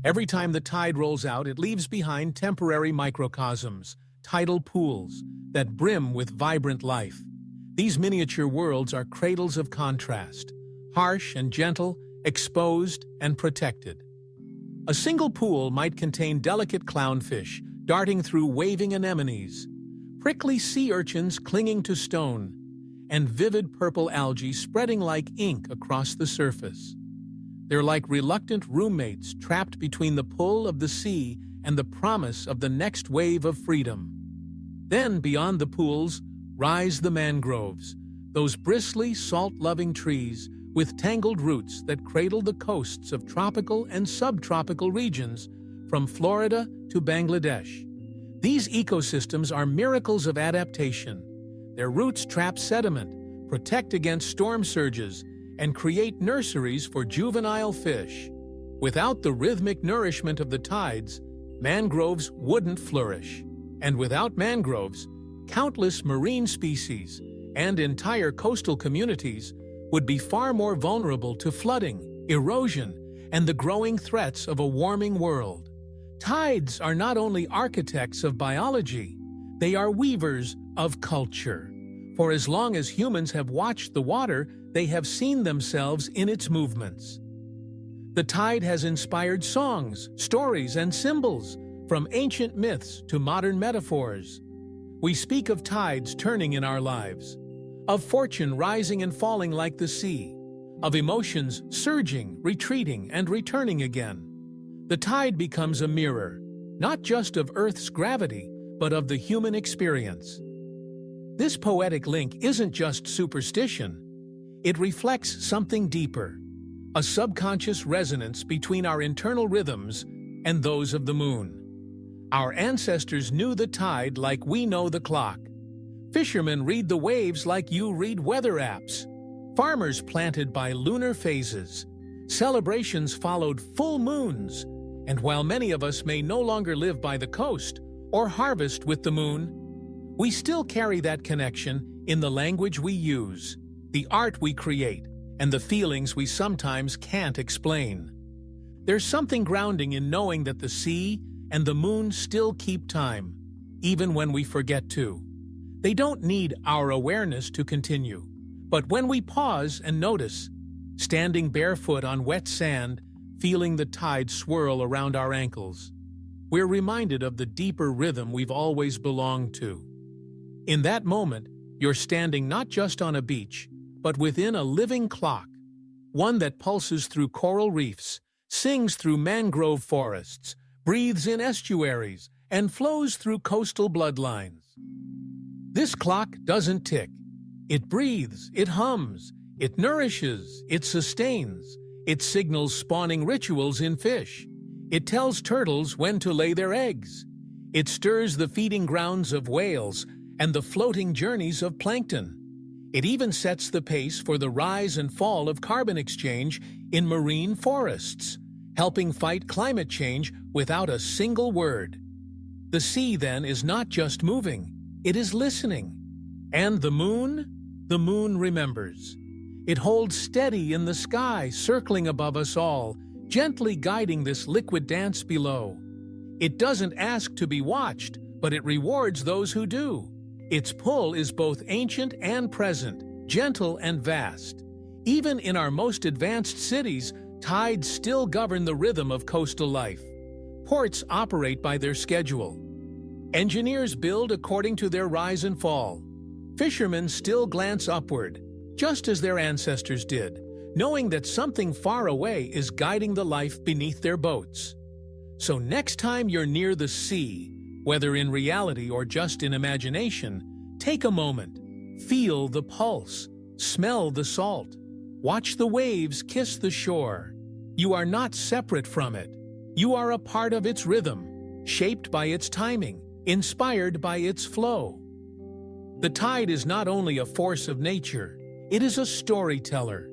Every time the tide rolls out, it leaves behind temporary microcosms, tidal pools, that brim with vibrant life. These miniature worlds are cradles of contrast, harsh and gentle, exposed and protected. A single pool might contain delicate clownfish darting through waving anemones, prickly sea urchins clinging to stone, and vivid purple algae spreading like ink across the surface. They're like reluctant roommates trapped between the pull of the sea and the promise of the next wave of freedom. Then, beyond the pools, rise the mangroves, those bristly, salt-loving trees with tangled roots that cradle the coasts of tropical and subtropical regions from Florida to Bangladesh. These ecosystems are miracles of adaptation. Their roots trap sediment, protect against storm surges, and create nurseries for juvenile fish. Without the rhythmic nourishment of the tides, mangroves wouldn't flourish. And without mangroves, countless marine species and entire coastal communities would be far more vulnerable to flooding, erosion, and the growing threats of a warming world. Tides are not only architects of biology, they are weavers of culture. For as long as humans have watched the water, they have seen themselves in its movements. The tide has inspired songs, stories, and symbols, from ancient myths to modern metaphors. We speak of tides turning in our lives, of fortune rising and falling like the sea, of emotions surging, retreating, and returning again. The tide becomes a mirror, not just of Earth's gravity, but of the human experience. This poetic link isn't just superstition. It reflects something deeper, a subconscious resonance between our internal rhythms and those of the moon. Our ancestors knew the tide like we know the clock. Fishermen read the waves like you read weather apps. Farmers planted by lunar phases. Celebrations followed full moons. And while many of us may no longer live by the coast or harvest with the moon, we still carry that connection in the language we use, the art we create, and the feelings we sometimes can't explain. There's something grounding in knowing that the sea and the moon still keep time, even when we forget to. They don't need our awareness to continue. But when we pause and notice, standing barefoot on wet sand, feeling the tide swirl around our ankles, we're reminded of the deeper rhythm we've always belonged to. In that moment, you're standing not just on a beach, but within a living clock, one that pulses through coral reefs, sings through mangrove forests, breathes in estuaries, and flows through coastal bloodlines. This clock doesn't tick. It breathes, it hums, it nourishes, it sustains. It signals spawning rituals in fish. It tells turtles when to lay their eggs. It stirs the feeding grounds of whales and the floating journeys of plankton. It even sets the pace for the rise and fall of carbon exchange in marine forests, helping fight climate change without a single word. The sea, then, is not just moving, it is listening. And the moon remembers. It holds steady in the sky, circling above us all, gently guiding this liquid dance below. It doesn't ask to be watched, but it rewards those who do. Its pull is both ancient and present, gentle and vast. Even in our most advanced cities, tides still govern the rhythm of coastal life. Ports operate by their schedule. Engineers build according to their rise and fall. Fishermen still glance upward, just as their ancestors did, knowing that something far away is guiding the life beneath their boats. So next time you're near the sea, whether in reality or just in imagination, take a moment, feel the pulse, smell the salt, watch the waves kiss the shore. You are not separate from it. You are a part of its rhythm, shaped by its timing, inspired by its flow. The tide is not only a force of nature, it is a storyteller,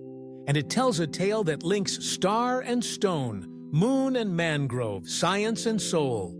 and it tells a tale that links star and stone, moon and mangrove, science and soul.